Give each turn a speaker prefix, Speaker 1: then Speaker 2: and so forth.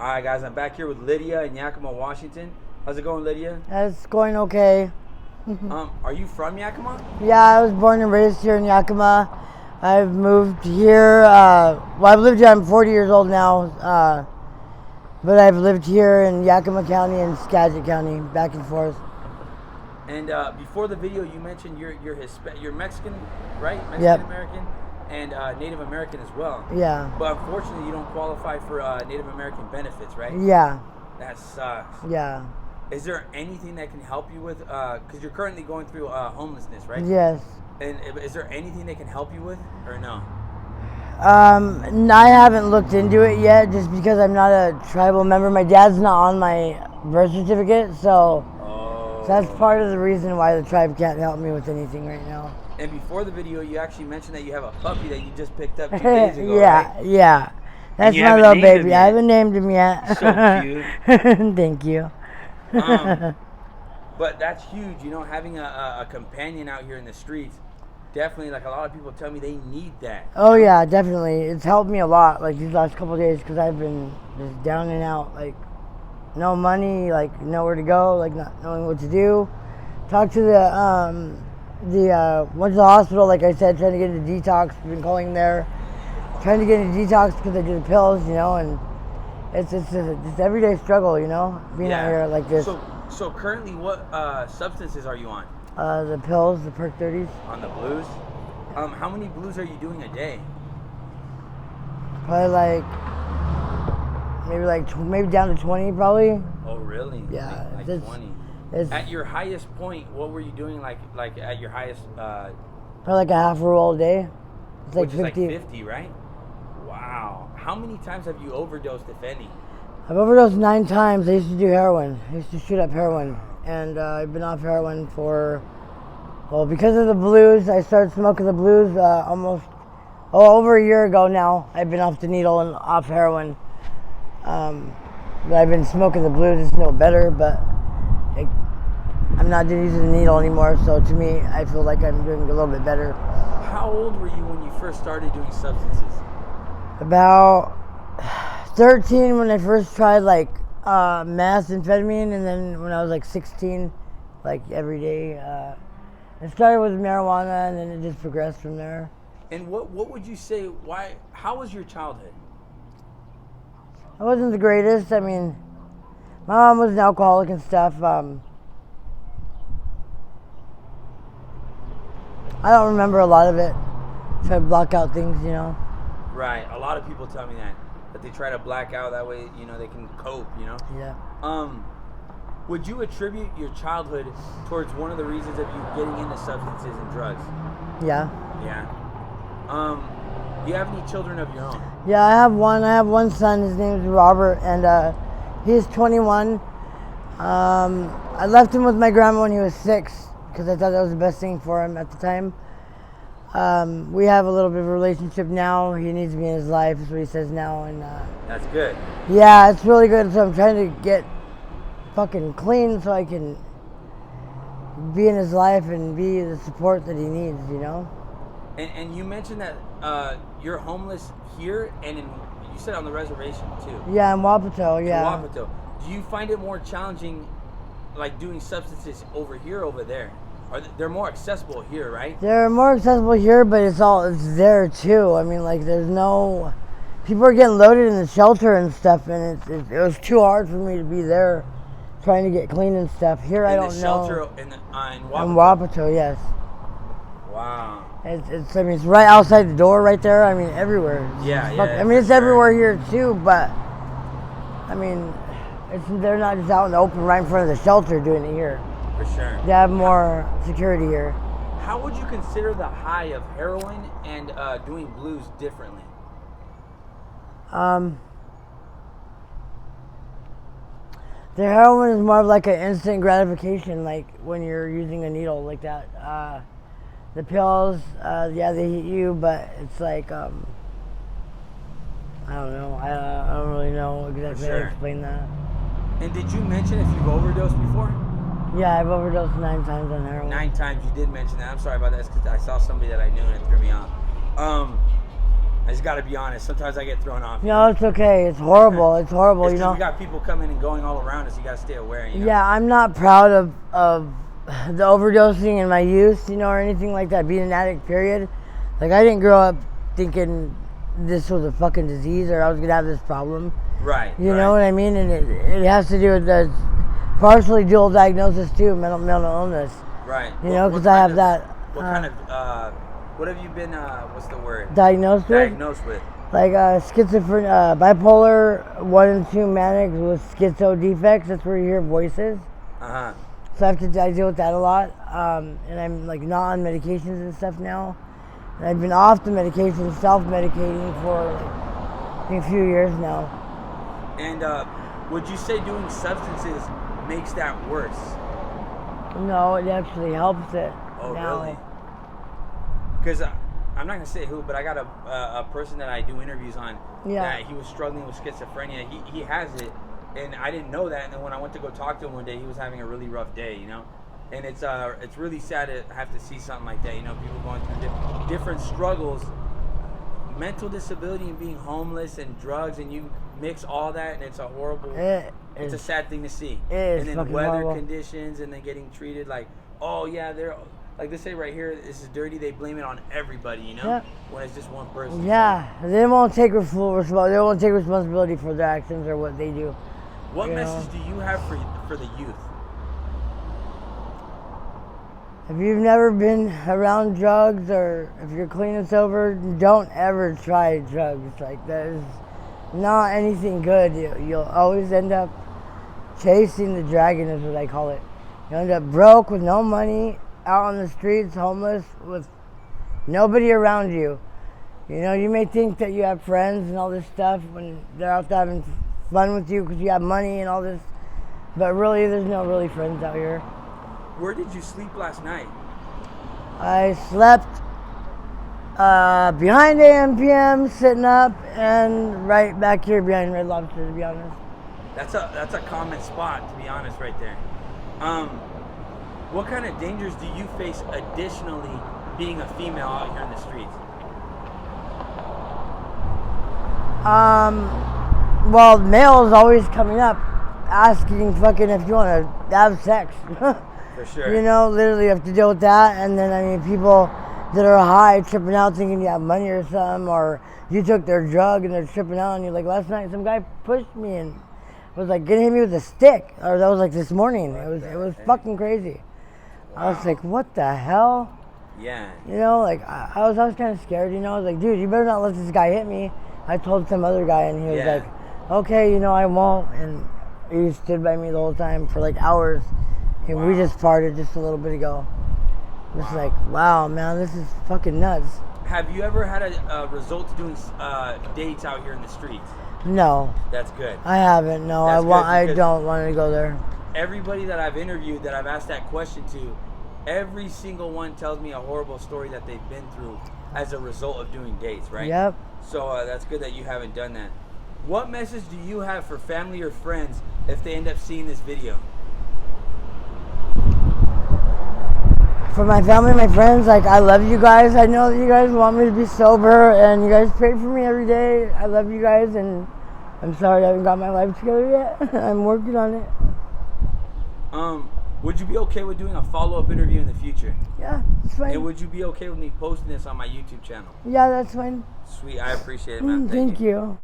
Speaker 1: All right, guys, I'm back here with Lydia in Yakima, Washington. How's it going, Lydia?
Speaker 2: It's going okay.
Speaker 1: Are you from Yakima?
Speaker 2: Yeah, I was born and raised here in Yakima. I've moved here. I've lived here. I'm 40 years old now. But I've lived here in Yakima County and Skagit County, back and forth.
Speaker 1: And before the video, you mentioned you're Mexican, right? Mexican
Speaker 2: Yep.
Speaker 1: American and Native American as well.
Speaker 2: Yeah.
Speaker 1: But unfortunately, you don't qualify for Native American benefits, right?
Speaker 2: Yeah.
Speaker 1: That sucks.
Speaker 2: Yeah.
Speaker 1: Is there anything that can help you with? Because you're currently going through homelessness, right?
Speaker 2: Yes.
Speaker 1: And is there anything they can help you with, or no?
Speaker 2: I haven't looked into it yet, just because I'm not a tribal member. My dad's not on my birth certificate, so that's part of the reason why the tribe can't help me with anything right now.
Speaker 1: And before the video, you actually mentioned that you have a puppy that you just picked up 2 days ago,
Speaker 2: Yeah,
Speaker 1: right?
Speaker 2: yeah. That's
Speaker 1: you
Speaker 2: my
Speaker 1: haven't
Speaker 2: little
Speaker 1: named him
Speaker 2: baby.
Speaker 1: yet.
Speaker 2: I haven't named him yet.
Speaker 1: So cute.
Speaker 2: Thank you.
Speaker 1: But that's huge, having a companion out here in the streets. Definitely, like a lot of people tell me, they need that.
Speaker 2: Oh yeah, definitely. It's helped me a lot, like these last couple of days, because I've been just down and out, like no money, like nowhere to go, like not knowing what to do. Talked to went to the hospital, like I said, trying to get into detox. Been calling there, trying to get into detox because I do the pills, and it's just everyday struggle, being out here like this.
Speaker 1: So currently, what substances are you on?
Speaker 2: The pills, the Perk 30s.
Speaker 1: On the blues? How many blues are you doing a day?
Speaker 2: Probably maybe down to 20 probably.
Speaker 1: Oh really?
Speaker 2: Yeah,
Speaker 1: like 20. At your highest point, what were you doing? Like at your highest?
Speaker 2: Probably like a half a roll a day. It's like
Speaker 1: which
Speaker 2: 50.
Speaker 1: is like 50, right? Wow. How many times have you overdosed, if any?
Speaker 2: I've overdosed 9 times. I used to do heroin. I used to shoot up heroin. And I've been off heroin because of the blues. I started smoking the blues over a year ago now. I've been off the needle and off heroin. But I've been smoking the blues. It's no better, but I'm not using the needle anymore. So to me, I feel like I'm doing a little bit better.
Speaker 1: How old were you when you first started doing substances?
Speaker 2: About 13 when I first tried methamphetamine, and then when I was like 16, like every day. It started with marijuana, and then it just progressed from there.
Speaker 1: And what would you say? How was your childhood?
Speaker 2: I wasn't the greatest. I mean, my mom was an alcoholic and stuff. I don't remember a lot of it. Try to block out things,
Speaker 1: Right. A lot of people tell me that they try to black out, that way, they can cope,
Speaker 2: Yeah.
Speaker 1: Would you attribute your childhood towards one of the reasons of you getting into substances and drugs?
Speaker 2: Yeah.
Speaker 1: Yeah. Do you have any children of your own?
Speaker 2: Yeah, I have one son. His name is Robert, and he's 21. I left him with my grandma when he was 6 because I thought that was the best thing for him at the time. We have a little bit of a relationship now. He needs me in his life, is what he says now, and
Speaker 1: that's good.
Speaker 2: Yeah, it's really good. So I'm trying to get fucking clean so I can be in his life and be the support that he needs,
Speaker 1: And you mentioned that you're homeless here, and you said on the reservation too.
Speaker 2: Yeah, in Wapato. Yeah.
Speaker 1: In Wapato. Do you find it more challenging, like doing substances over here, over there? They're more accessible here, right?
Speaker 2: They're more accessible here, but it's there too. I mean, people are getting loaded in the shelter and stuff, and it was too hard for me to be there trying to get clean and stuff. Here, I don't know.
Speaker 1: Shelter in Wapato?
Speaker 2: In Wapato, yes.
Speaker 1: Wow.
Speaker 2: It's right outside the door right there. I mean, everywhere. It's everywhere here too, but I mean, they're not just out in the open right in front of the shelter doing it here.
Speaker 1: For sure.
Speaker 2: They have more security here.
Speaker 1: How would you consider the high of heroin and doing blues differently?
Speaker 2: The heroin is more of like an instant gratification, like when you're using a needle like that. The pills, they hit you, but it's like, I don't know. I don't really know exactly how to explain that.
Speaker 1: And did you mention if you've overdosed before?
Speaker 2: Yeah, I've overdosed 9 times on heroin.
Speaker 1: 9 times, you did mention that. I'm sorry about that, because I saw somebody that I knew and it threw me off. I just got to be honest. Sometimes I get thrown off.
Speaker 2: No, it's okay. It's horrible. It's horrible.
Speaker 1: It's
Speaker 2: You
Speaker 1: 'cause
Speaker 2: know.
Speaker 1: we got people coming and going all around us. You got to stay aware. You know?
Speaker 2: Yeah, I'm not proud of the overdosing in my youth, you know, or anything like that. Being an addict, period. Like I didn't grow up thinking this was a fucking disease or I was gonna have this problem.
Speaker 1: Right.
Speaker 2: You know what I mean? And it has to do with the partially dual diagnosis too, mental illness.
Speaker 1: Right.
Speaker 2: You know, because I have that.
Speaker 1: What kind of? What have you been? What's the word?
Speaker 2: Diagnosed with?
Speaker 1: Diagnosed with.
Speaker 2: Like schizophrenia, bipolar 1 and 2 manic with schizo defects. That's where you hear voices. So I deal with that a lot. And I'm like not on medications and stuff now. And I've been off the medication, self-medicating for like, I think a few years now.
Speaker 1: And would you say doing substances makes that worse?
Speaker 2: No, it actually helps it.
Speaker 1: Oh,
Speaker 2: now.
Speaker 1: really? Because I'm not gonna say who, but I got a person that I do interviews on.
Speaker 2: Yeah.
Speaker 1: That he was struggling with schizophrenia. He has it, and I didn't know that. And then when I went to go talk to him one day, he was having a really rough day, you know. And it's really sad to have to see something like that. You know, people going through different struggles, mental disability, and being homeless, and drugs, and you mix all that, and it's a horrible. It's a sad thing to see.
Speaker 2: It is
Speaker 1: and then
Speaker 2: fucking
Speaker 1: weather
Speaker 2: horrible.
Speaker 1: conditions, and then getting treated like, oh yeah, they're like they say right here, this is dirty. They blame it on everybody, you know,
Speaker 2: Yeah.
Speaker 1: when it's just one person.
Speaker 2: Yeah, they won't take responsibility. They won't take responsibility for their actions or what they do.
Speaker 1: What
Speaker 2: You
Speaker 1: message
Speaker 2: know?
Speaker 1: do you have for the youth?
Speaker 2: If you've never been around drugs or if you're clean and sober, don't ever try drugs. Like there's not anything good. You'll always end up chasing the dragon is what I call it. You end up broke with no money, out on the streets, homeless, with nobody around you. You know, you may think that you have friends and all this stuff when they're out there having fun with you because you have money and all this, but really there's no really friends out here.
Speaker 1: Where did you sleep last night?
Speaker 2: I slept behind AMPM, sitting up, and right back here behind Red Lobster, to be honest.
Speaker 1: That's a common spot, to be honest, right there. What kind of dangers do you face additionally being a female out here in the streets?
Speaker 2: Well, males always coming up asking fucking if you want to have sex.
Speaker 1: For sure.
Speaker 2: You know, literally you have to deal with that. And then, I mean, people that are high tripping out thinking you have money or something, or you took their drug and they're tripping out and you're like, last night some guy pushed me and was like gonna hit me with a stick. Or that was like this morning. It was fucking crazy. Wow. I was like, what the hell?
Speaker 1: Yeah.
Speaker 2: You know, like I was kind of scared, you know. I was like, dude, you better not let this guy hit me. I told some other guy and he was like, okay, you know, I won't. And he stood by me the whole time for like hours. And we just parted just a little bit ago. It's like, wow, man, this is fucking nuts.
Speaker 1: Have you ever had a result to doing dates out here in the streets?
Speaker 2: No.
Speaker 1: That's good.
Speaker 2: I haven't. No, I don't want to go there.
Speaker 1: Everybody that I've interviewed that I've asked that question to, every single one tells me a horrible story that they've been through as a result of doing dates, right?
Speaker 2: Yep.
Speaker 1: So that's good that you haven't done that. What message do you have for family or friends if they end up seeing this video?
Speaker 2: For my family, my friends, like, I love you guys. I know that you guys want me to be sober, and you guys pray for me every day. I love you guys, and I'm sorry I haven't got my life together yet. I'm working on it.
Speaker 1: Would you be okay with doing a follow-up interview in the future?
Speaker 2: Yeah, it's fine.
Speaker 1: And would you be okay with me posting this on my YouTube channel?
Speaker 2: Yeah, that's fine.
Speaker 1: Sweet, I appreciate it, man.
Speaker 2: Thank you.